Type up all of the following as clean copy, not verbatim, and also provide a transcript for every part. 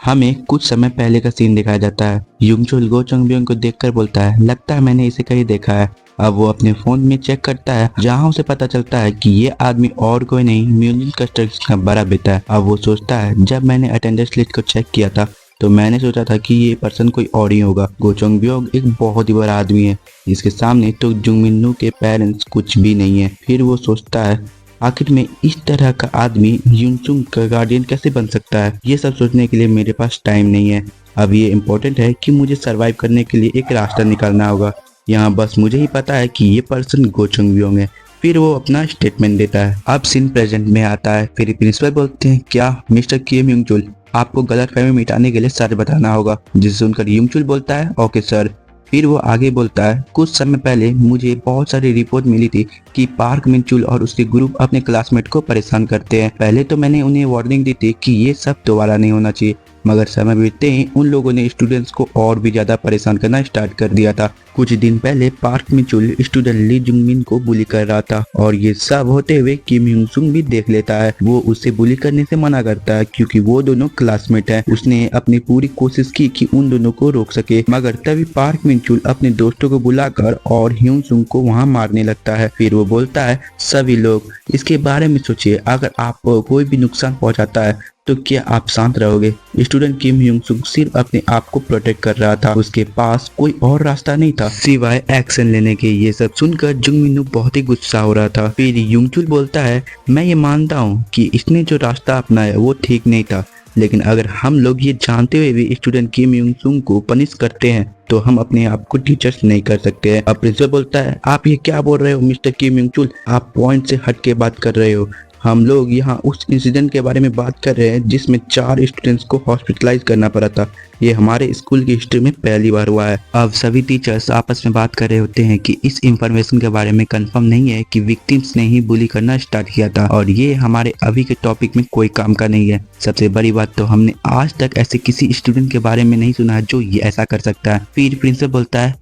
हमें कुछ समय पहले का सीन दिखाया जाता है। युंगचुल गो चंगब्योंग को देखकर बोलता है, लगता है मैंने इसे कहीं देखा है। अब वो अपने फोन में चेक करता है, जहां उसे पता चलता है कि ये आदमी और कोई नहीं, म्यूजिक कंस्ट्रक्शन का बड़ा बेटा है। अब वो सोचता है, जब मैंने अटेंडेंस लिस्ट को चेक किया था तो मैंने सोचा था कि ये पर्सन कोई और ही होगा। गो चंगब्योंग एक बहुत ही बड़ा आदमी है, जिसके सामने तो जुंगमिन्नू के पेरेंट्स कुछ भी नहीं है। फिर वो सोचता है, आखिर में इस तरह का आदमी युनचुंग का गार्डियन कैसे बन सकता है। ये सब सोचने के लिए मेरे पास टाइम नहीं है। अब ये इम्पोर्टेंट है कि मुझे सरवाइव करने के लिए एक रास्ता निकालना होगा। यहाँ बस मुझे ही पता है कि ये पर्सन गो चंगब्योंग है। फिर वो अपना स्टेटमेंट देता है। अब सीन प्रेजेंट में आता है। फिर प्रिंसिपल बोलते हैं, क्या मिस्टर किम युंगचुल, आपको गलतफहमी मिटाने के लिए सच बताना होगा। जिसे सुनकर युंगचुल बोलता है, ओके सर। फिर वो आगे बोलता है, कुछ समय पहले मुझे बहुत सारी रिपोर्ट मिली थी कि पार्क मिनचुल और उसके ग्रुप अपने क्लासमेट को परेशान करते हैं। पहले तो मैंने उन्हें वार्निंग दी थी कि ये सब दोबारा नहीं होना चाहिए, मगर समय बीतते ही उन लोगों ने स्टूडेंट्स को और भी ज्यादा परेशान करना स्टार्ट कर दिया था। कुछ दिन पहले पार्क मिनचुल स्टूडेंट ली जुंगमिन को बुली कर रहा था और ये सब होते हुए किम ह्यूंग भी देख लेता है। वो उसे बुली करने से मना करता है क्योंकि वो दोनों क्लासमेट हैं। उसने अपनी पूरी कोशिश की कि उन दोनों को रोक सके, मगर तभी पार्क मिनचुल अपने दोस्तों को बुलाकर और ह्यूंग को वहां मारने लगता है। फिर वो बोलता है, सभी लोग इसके बारे में सोचिए, अगर आपको कोई भी नुकसान पहुंचाता है तो क्या आप शांत रहोगे। स्टूडेंट किम ह्यूंग सिर्फ अपने आप को प्रोटेक्ट कर रहा था, उसके पास कोई और रास्ता नहीं था सिवाय एक्शन लेने के। ये सब सुनकर जुंगमिन्नू बहुत ही गुस्सा हो रहा था। फिर युंगचुल बोलता है, मैं ये मानता हूँ कि इसने जो रास्ता अपनाया वो ठीक नहीं था, लेकिन अगर हम लोग ये जानते हुए भी स्टूडेंट किम ह्यूंग को पनिश करते हैं तो हम अपने आप को टीचर्स नहीं कर सकते हैं। अब प्रिंसिपल बोलता है, आप ये क्या बोल रहे हो मिस्टर किम ह्यूंग, आप पॉइंट से हट के बात कर रहे हो। हम लोग यहाँ उस इंसिडेंट के बारे में बात कर रहे हैं जिसमें 4 स्टूडेंट्स को हॉस्पिटलाइज करना पड़ा था। ये हमारे स्कूल की हिस्ट्री में पहली बार हुआ है। अब सभी टीचर्स आपस में बात कर रहे होते हैं कि इस इंफॉर्मेशन के बारे में कंफर्म नहीं है कि विक्टिम्स ने ही बुली करना स्टार्ट किया था और ये हमारे अभी के टॉपिक में कोई काम का नहीं है। सबसे बड़ी बात तो हमने आज तक ऐसे किसी स्टूडेंट के बारे में नहीं सुना है जो ये ऐसा कर सकता है। फिर प्रिंसिपल बोलता है,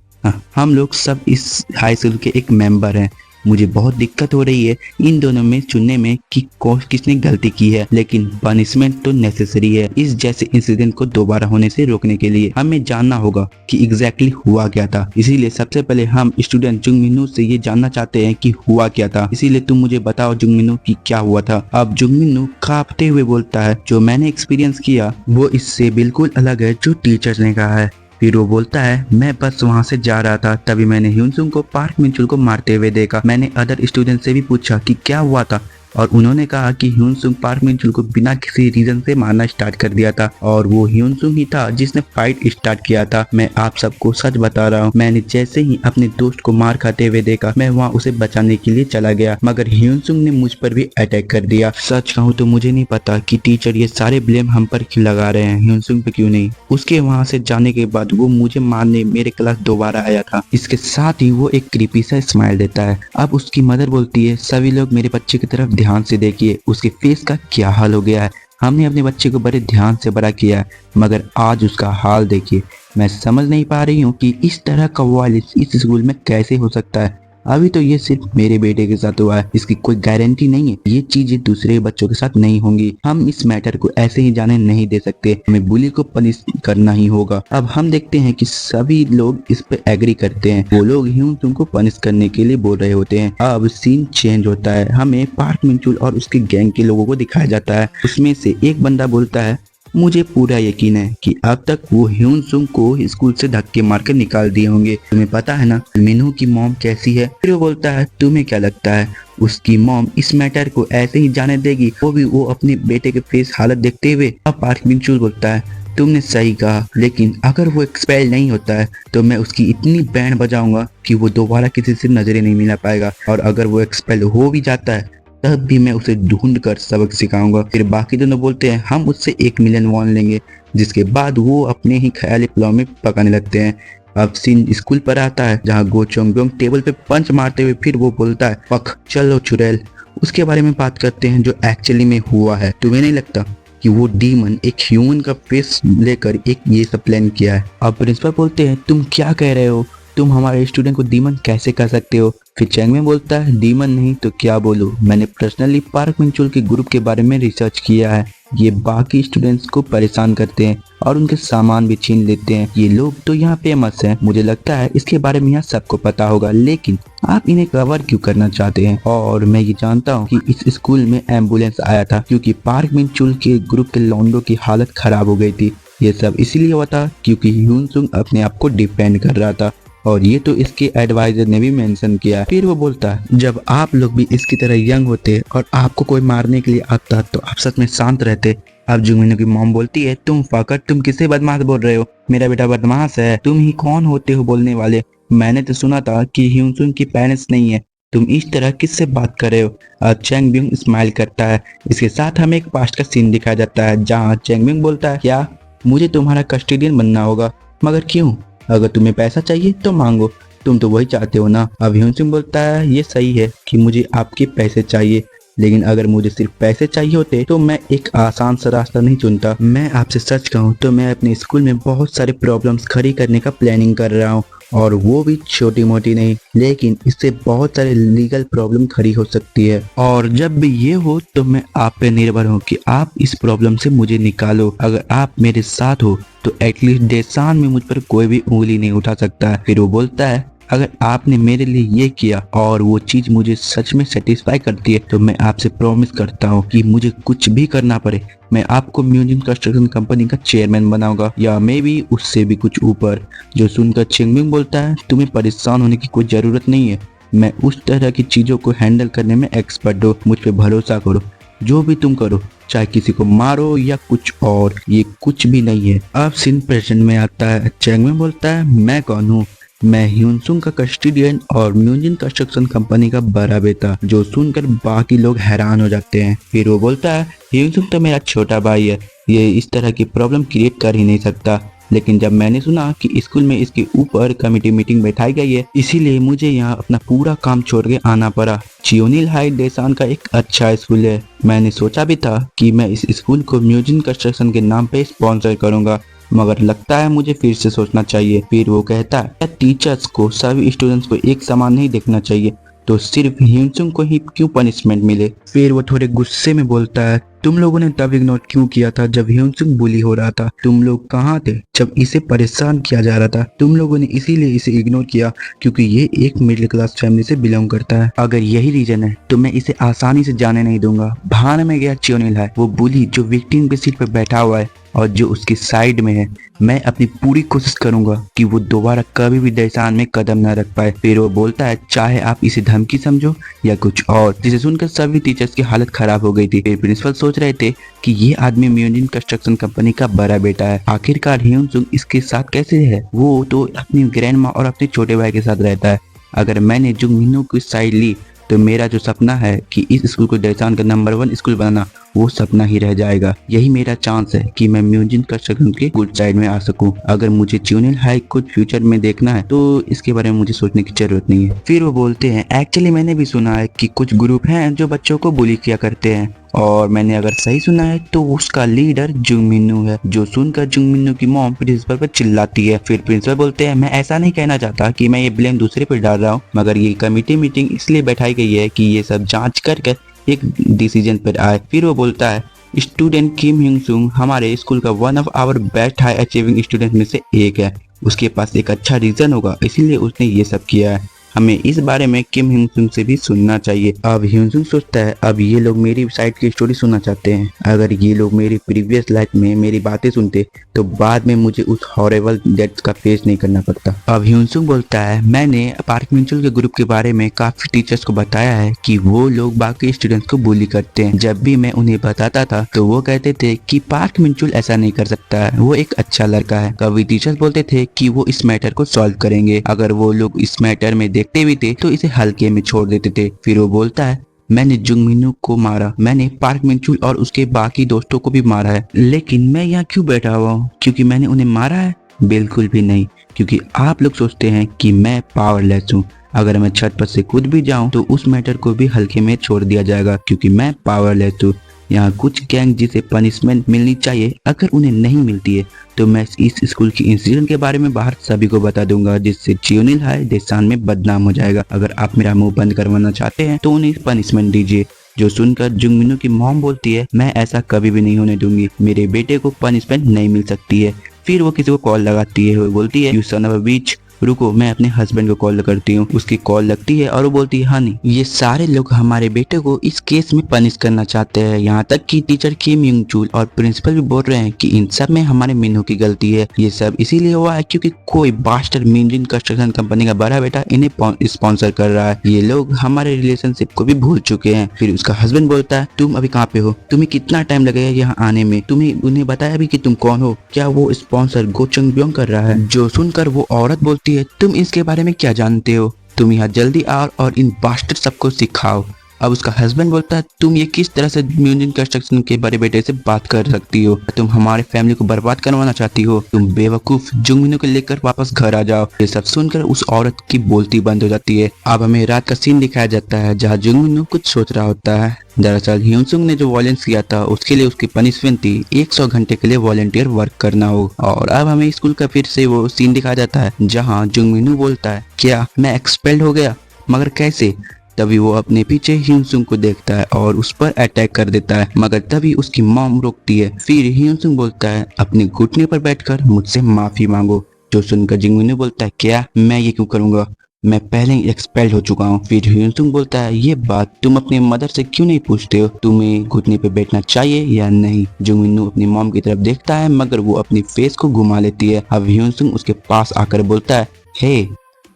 हम लोग सब इस हाई स्कूल के एक मेंबर हैं। मुझे बहुत दिक्कत हो रही है इन दोनों में चुनने में कि किसने गलती की है, लेकिन पनिशमेंट तो नेसेसरी है। इस जैसे इंसिडेंट को दोबारा होने से रोकने के लिए हमें जानना होगा कि एग्जैक्टली हुआ क्या था। इसीलिए सबसे पहले हम स्टूडेंट जुंगमिन्नू से ये जानना चाहते हैं कि हुआ क्या था। इसीलिए तुम मुझे बताओ जुंगमिन्नू कि क्या हुआ था। अब जुंगमिन्नू कांपते हुए बोलता है, जो मैंने एक्सपीरियंस किया वो इससे बिल्कुल अलग है जो टीचर्स ने कहा है। फिर वो बोलता है, मैं बस वहां से जा रहा था, तभी मैंने ह्यूंग को पार्क मिनचुल को मारते हुए देखा। मैंने अदर स्टूडेंट से भी पूछा कि क्या हुआ था और उन्होंने कहा कि ह्यूंग पार्क मिनचुल को बिना किसी रीजन से मारना स्टार्ट कर दिया था और वो ह्यूंग ही था जिसने फाइट स्टार्ट किया था। मैं आप सबको सच बता रहा हूँ, मैंने जैसे ही अपने दोस्त को मार खाते हुए देखा मैं वहाँ उसे बचाने के लिए चला गया, मगर ह्यूंग ने मुझ पर भी अटैक कर दिया। सच कहूँ तो मुझे नहीं पता कि टीचर ये सारे ब्लेम हम पर क्यों लगा रहे हैं, ह्यूंग पे क्यों नहीं। उसके वहाँ से जाने के बाद वो मुझे मारने मेरे क्लास दोबारा आया था। इसके साथ ही वो एक क्रीपी सा स्माइल देता है। अब उसकी मदर बोलती है, सभी लोग मेरे बच्चे की तरफ ध्यान से देखिए, उसके फेस का क्या हाल हो गया है। हमने अपने बच्चे को बड़े ध्यान से बड़ा किया है, मगर आज उसका हाल देखिए। मैं समझ नहीं पा रही हूँ कि इस तरह का वायलेंस इस स्कूल में कैसे हो सकता है। अभी तो ये सिर्फ मेरे बेटे के साथ हुआ है, इसकी कोई गारंटी नहीं है ये चीजें दूसरे बच्चों के साथ नहीं होंगी। हम इस मैटर को ऐसे ही जाने नहीं दे सकते, हमें बुली को पनिश करना ही होगा। अब हम देखते हैं कि सभी लोग इस पर एग्री करते हैं। वो लोग ह्यूंग तुमको पनिश करने के लिए बोल रहे होते हैं। अब सीन चेंज होता है, हमें पार्क मिनचुल और उसके गैंग के लोगों को दिखाया जाता है। उसमें से एक बंदा बोलता है, मुझे पूरा यकीन है कि अब तक वो ह्यूंग को स्कूल से धक्के मारकर निकाल दिए होंगे। तुम्हें पता है ना मिनू की मॉम कैसी है। फिर वो बोलता है, तुम्हें क्या लगता है उसकी मॉम इस मैटर को ऐसे ही जाने देगी, वो अपने बेटे के फेस हालत देखते हुए। अब पार्क मिनचुल बोलता है, तुमने सही कहा, लेकिन अगर वो एक्सपेल नहीं होता है तो मैं उसकी इतनी बैंड बजाऊंगा कि वो दोबारा किसी से नजरें नहीं मिला पाएगा, और अगर वो एक्सपेल हो भी जाता है तब भी मैं उसे ढूंढ कर सबक सिखाऊंगा। फिर बाकी दोनों बोलते हैं, हम उससे 1 मिलियन वॉन लेंगे, जिसके बाद वो अपने ही ख्याली पुलाव में पकाने लगते हैं। अब सीन स्कूल पर आता है जहाँ गो चोंगब्योंग टेबल पे पंच मारते हुए फिर वो बोलता है, पक चलो चुड़ैल। उसके बारे में बात करते हैं जो एक्चुअली में हुआ है। तुम्हें नहीं लगता कि वो डीमन एक ह्यूमन का फेस लेकर एक ये सब प्लान किया है? अब प्रिंसिपल बोलते हैं, तुम क्या कह रहे हो, तुम हमारे स्टूडेंट को डीमन कैसे कर सकते हो? फिर चैंगमैन बोलता है, डीमन नहीं तो क्या बोलूं, मैंने पर्सनली पार्क मिनचुल के ग्रुप के बारे में रिसर्च किया है। ये बाकी स्टूडेंट्स को परेशान करते हैं और उनके सामान भी छीन लेते हैं। ये लोग तो यहाँ फेमस हैं, मुझे लगता है इसके बारे में यहाँ सबको पता होगा, लेकिन आप इन्हें कवर क्यों करना चाहते हैं? और मैं ये जानता हूँ कि इस स्कूल में एम्बुलेंस आया था क्योंकि पार्क मिनचुल के ग्रुप के लौंडों की हालत खराब हो गई थी। ये सब इसलिए हुआ था क्योंकि ह्यून सुंग अपने आप को डिफेंड कर रहा था, और ये तो इसके एडवाइजर ने भी मेंशन किया। फिर वो बोलता है, जब आप लोग भी इसकी तरह यंग होते और आपको कोई मारने के लिए आता तो आप सच में शांत रहते। अब जुंगमिनो की मॉम बोलती है, तुम फाकर, तुम किसे बदमाश बोल रहे हो? मेरा बेटा बदमाश है? तुम ही कौन होते हो बोलने वाले? मैंने तो सुना था कि ह्यून सुंग की पेरेंट्स नहीं है, तुम इस तरह किससे बात कर रहे हो? अब चैंग ब्यूंग स्माइल करता है। इसके साथ हमें एक पास्ट का सीन दिखाया जाता है जहाँ चैंग ब्यूंग बोलता है, क्या मुझे तुम्हारा कस्टोडियन बनना होगा? मगर क्यों? अगर तुम्हें पैसा चाहिए तो मांगो, तुम तो वही चाहते हो ना। अब ह्यून सुंग बोलता है, ये सही है कि मुझे आपके पैसे चाहिए, लेकिन अगर मुझे सिर्फ पैसे चाहिए होते तो मैं एक आसान सा रास्ता नहीं चुनता। मैं आपसे सच कहूँ तो मैं अपने स्कूल में बहुत सारे प्रॉब्लम्स खड़ी करने का प्लानिंग कर रहा हूँ, और वो भी छोटी मोटी नहीं, लेकिन इससे बहुत सारे लीगल प्रॉब्लम खड़ी हो सकती है। और जब भी ये हो तो मैं आप पे निर्भर हूँ कि आप इस प्रॉब्लम से मुझे निकालो। अगर आप मेरे साथ हो तो एटलीस्ट डेसान में मुझ पर कोई भी उंगली नहीं उठा सकता है। फिर वो बोलता है, अगर आपने मेरे लिए ये किया और वो चीज मुझे सच में सेटिस्फाई करती है तो मैं आपसे प्रॉमिस करता हूँ कि मुझे कुछ भी करना पड़े, मैं आपको म्यूजियम कंस्ट्रक्शन कंपनी का चेयरमैन बनाऊंगा, या मे भी उससे भी कुछ ऊपर। जो सुनकर चिंगमिंग बोलता है, तुम्हें परेशान होने की कोई जरूरत नहीं है, मैं उस तरह की चीजों को हैंडल करने में एक्सपर्ट हूँ, मुझ पर भरोसा करो, जो भी तुम करो, चाहे किसी को मारो या कुछ और, ये कुछ भी नहीं है। अब सीन प्रेजेंट में आता है। चैंगमिंग बोलता है, मैं कौन हूँ? मैं ह्यून सुंग का कस्टोडियन और म्यूजियम कंस्ट्रक्शन कंपनी का बड़ा बेटा। जो सुनकर बाकी लोग हैरान हो जाते हैं। फिर वो बोलता है, ह्यून सुंग तो मेरा छोटा भाई है, ये इस तरह की प्रॉब्लम क्रिएट कर ही नहीं सकता, लेकिन जब मैंने सुना कि स्कूल में इसके ऊपर कमेटी मीटिंग बैठाई गई है, इसीलिए मुझे यहाँ अपना पूरा काम छोड़ के आना पड़ा। चियोनिल हाई डेसान का एक अच्छा स्कूल है, मैंने सोचा भी था कि मैं इस स्कूल को म्यूजियम कंस्ट्रक्शन के नाम पे स्पॉन्सर करूंगा, मगर लगता है मुझे फिर से सोचना चाहिए। फिर वो कहता है, टीचर्स को सभी स्टूडेंट्स को एक समान नहीं देखना चाहिए, तो सिर्फ ह्यून को ही क्यों पनिशमेंट मिले? फिर वो थोड़े गुस्से में बोलता है, तुम लोगों ने तब इग्नोर क्यों किया था जब ह्यून बुली हो रहा था? तुम लोग कहाँ थे जब इसे परेशान किया जा रहा था? तुम लोगों ने इसीलिए इसे इग्नोर किया क्योंकि ये एक मिडिल क्लास फैमिली से बिलोंग करता है। अगर यही रीजन है तो मैं इसे आसानी से जाने नहीं दूंगा। भान में गया चियोनिल है, वो बुली जो विक्टिम के सीट पर बैठा हुआ है और जो उसकी साइड में है, मैं अपनी पूरी कोशिश करूंगा कि वो दोबारा कभी भी डेसान में कदम न रख पाए। फिर वो बोलता है, चाहे आप इसे धमकी समझो या कुछ और। जिसे सुनकर सभी टीचर्स की हालत खराब हो गई थी। फिर प्रिंसिपल सोच रहे थे कि ये आदमी म्यूजियम कंस्ट्रक्शन कंपनी का बड़ा बेटा है, आखिरकार ह्यून सुंग इसके साथ कैसे है? वो तो अपनी ग्रैंड माँ और अपने छोटे भाई के साथ रहता है। अगर मैंने जुंगमिनो की साइड ली तो मेरा जो सपना है कि इस स्कूल को डेसान का नंबर 1 स्कूल बनाना, वो सपना ही रह जाएगा। यही मेरा चांस है कि मैं म्यूजियम कंस्ट्रक्शन के गुड साइड में आ सकूं। अगर मुझे चियोनिल हाई को फ्यूचर में देखना है तो इसके बारे में मुझे सोचने की जरूरत नहीं है। फिर वो बोलते हैं, एक्चुअली मैंने भी सुना है कि कुछ ग्रुप हैं जो बच्चों को बुली किया करते हैं, और मैंने अगर सही सुना है तो उसका लीडर जुंगमिन्नू है। जो सुनकर जुंगमिन्नू की मॉम प्रिंसिपल पर चिल्लाती है। फिर प्रिंसिपल बोलते हैं, मैं ऐसा नहीं कहना चाहता कि मैं ये ब्लेम दूसरे पर डाल रहा हूँ, मगर ये कमेटी मीटिंग इसलिए बैठाई गई है कि ये सब जांच करके एक डिसीजन पर आए। फिर वो बोलता है, स्टूडेंट किम ह्यून सुंग हमारे स्कूल का one of our best high achieving student में से एक है, उसके पास एक अच्छा रीजन होगा इसीलिए उसने ये सब किया है, हमें इस बारे में किम ह्यून सुंग से भी सुनना चाहिए। अब ह्यून सुंग सोचता है, अब ये लोग मेरी साइड की स्टोरी सुनना चाहते हैं। अगर ये लोग मेरी प्रीवियस लाइफ में मेरी बातें सुनते तो बाद में मुझे उस हॉरेबल डेथ का फेस नहीं करना पड़ता। अब ह्यून सुंग बोलता है, मैंने पार्क मिंचुल के ग्रुप के बारे में काफी टीचर्स को बताया है कि वो लोग बाकी स्टूडेंट्स को बुली करते हैं। जब भी मैं उन्हें बताता था तो वो कहते थे कि पार्क मिंचुल ऐसा नहीं कर सकता है, वो एक अच्छा लड़का है। कभी टीचर्स बोलते थे कि वो इस मैटर को सॉल्व करेंगे, अगर वो लोग इस मैटर में देखते भी थे तो इसे हल्के में छोड़ देते थे। फिर वो बोलता है, मैंने जुंगमिन्नू को मारा, मैंने पार्क मिंचुल और उसके बाकी दोस्तों को भी मारा है, लेकिन मैं यहाँ क्यों बैठा हुआ हूँ? क्योंकि मैंने उन्हें मारा है? बिल्कुल भी नहीं, क्योंकि आप लोग सोचते हैं कि मैं पावरलेस हूँ। अगर मैं छत पर से कूद भी जाऊं तो उस मैटर को भी हल्के में छोड़ दिया जाएगा क्योंकि मैं पावरलेस हूँ। यहाँ कुछ गैंग जिसे पनिशमेंट मिलनी चाहिए, अगर उन्हें नहीं मिलती है तो मैं इस स्कूल की इंसिडेंट के बारे में बाहर सभी को बता दूंगा, जिससे चियोनिल हाई डेसान में बदनाम हो जाएगा। अगर आप मेरा मुंह बंद करवाना चाहते हैं तो उन्हें पनिशमेंट दीजिए। जो सुनकर जुंगमिन्नू की मॉम बोलती है, मैं ऐसा कभी भी नहीं होने दूंगी, मेरे बेटे को पनिशमेंट नहीं मिल सकती है। फिर वो किसी को कॉल लगाती है, वो बोलती है, यू सन ऑफ अ बीच, रुको मैं अपने हस्बैंड को कॉल करती हूँ। उसकी कॉल लगती है और वो बोलती है, हनी ये सारे लोग हमारे बेटे को इस केस में पनिश करना चाहते हैं, यहाँ तक कि टीचर किम युंग चुल और प्रिंसिपल भी बोल रहे हैं कि इन सब में हमारे मिन्नू की गलती है। ये सब इसीलिए हुआ है क्योंकि कोई बास्टर मिनजिन कंस्ट्रक्शन कंपनी का बड़ा बेटा इन्हें स्पॉन्सर कर रहा है। ये लोग हमारे रिलेशनशिप को भी भूल चुके हैं। फिर उसका हस्बैंड बोलता है, तुम अभी कहाँ पे हो, तुम्हें कितना टाइम लगेगा यहाँ आने में, तुम्हें उन्हें बताया भी कि तुम कौन हो, क्या वो स्पॉन्सर गो चंग ब्योंग कर रहा है। जो सुनकर वो औरत बोलती है, तुम इसके बारे में क्या जानते हो, तुम यहाँ जल्दी आओ और इन बास्टर सबको सिखाओ। अब उसका हस्बैंड बोलता है, तुम ये किस तरह से म्यूजिन कंस्ट्रक्शन के बड़े बेटे से बात कर सकती हो, तुम हमारे फैमिली को बर्बाद करवाना चाहती हो, तुम बेवकूफ, जुंगमिन्नू को लेकर वापस घर आ जाओ। ये सब सुनकर उस औरत की बोलती बंद हो जाती है। अब हमें रात का सीन दिखाया जाता है जहाँ जुंगमिन्नू कुछ सोच रहा होता है। दरअसल ह्यूनसुंग ने जो वॉलेंस किया था उसके लिए उसकी पनिशमेंट थी 100 घंटे के लिए वॉलेंटियर वर्क करना हो। और अब हमें स्कूल का फिर से वो सीन दिखाया जाता है जहाँ जुंगमिन्नू बोलता है, क्या मैं एक्सपेल्ड हो गया, मगर कैसे। तभी वो अपने पीछे ह्यूनसुंग को देखता है और उस पर अटैक कर देता है, मगर तभी उसकी मॉम रोकती है। फिर ह्यूनसुंग बोलता है, अपने घुटने पर बैठकर मुझसे माफी मांगो। जो सुनकर जुंगमिन्नू बोलता है, क्या मैं ये क्यों करूंगा, मैं पहले ही एक्सपेल्ड हो चुका हूँ। फिर ह्यूनसुंग बोलता है, ये बात तुम अपने मदर से क्यों नहीं पूछते हो, तुम्हें घुटने पे बैठना चाहिए या नहीं। जुंगमिन्नू अपनी मॉम की तरफ देखता है मगर वो अपनी फेस को घुमा लेती है। अब ह्यूनसुंग उसके पास आकर बोलता है, हे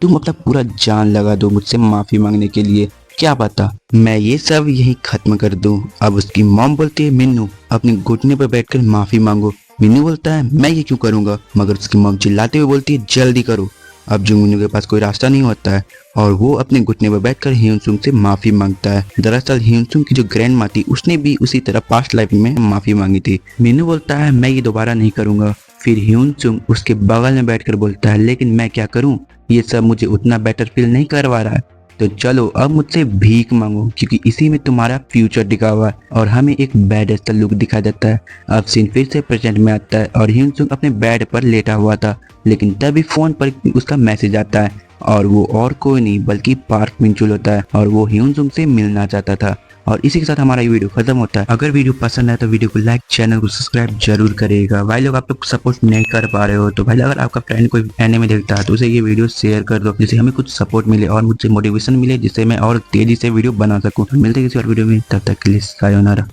तुम अपना पूरा जान लगा दो मुझसे माफी मांगने के लिए, क्या पता मैं ये सब यही खत्म कर दूं। अब उसकी मॉम बोलती है, मिन्नू अपने घुटने पर बैठकर माफी मांगो। मिन्नू बोलता है, मैं ये क्यों करूंगा, मगर उसकी मॉम चिल्लाते हुए बोलती है, जल्दी करो। अब जुंगमिन्नू के पास कोई रास्ता नहीं होता है और वो अपने घुटने पर बैठकर ह्यूनसुंग से माफी मांगता है। दरअसल ह्यूनसुंग की जो ग्रैंड माँ थी उसने भी उसी तरह पास्ट लाइफ में माफी मांगी थी। मिन्नू बोलता है, मैं ये दोबारा नहीं करूंगा। फिर ह्यूनसुंग उसके बगल में बैठकर बोलता है, लेकिन मैं क्या करूं, ये सब मुझे उतना बेटर फील नहीं करवा रहा है, तो चलो अब मुझसे भीख मांगो क्योंकि इसी में तुम्हारा फ्यूचर दिखा हुआ है। और हमें एक बैड सा लुक दिखा जाता है। अब सीन फिर से प्रेजेंट में आता है और ह्यूनसुंग अपने बेड पर लेटा हुआ था, लेकिन तभी फोन पर उसका मैसेज आता है और वो और कोई नहीं बल्कि पार्क मिंचुल होता है और वो ह्यूनसुंग से मिलना चाहता था। और इसी के साथ हमारा ये वीडियो खत्म होता है। अगर वीडियो पसंद है तो वीडियो को लाइक, चैनल को सब्सक्राइब जरूर करिएगा। भाई लोग आप लोग सपोर्ट नहीं कर पा रहे हो तो भाई अगर आपका फ्रेंड कोई एनिमे देखता है तो उसे ये वीडियो शेयर कर दो, जिससे हमें कुछ सपोर्ट मिले और मुझसे मोटिवेशन मिले, जिससे मैं और तेजी से वीडियो बना सकूं। तो मिलते हैं किसी और वीडियो में, तब तक के लिए सायोनारा।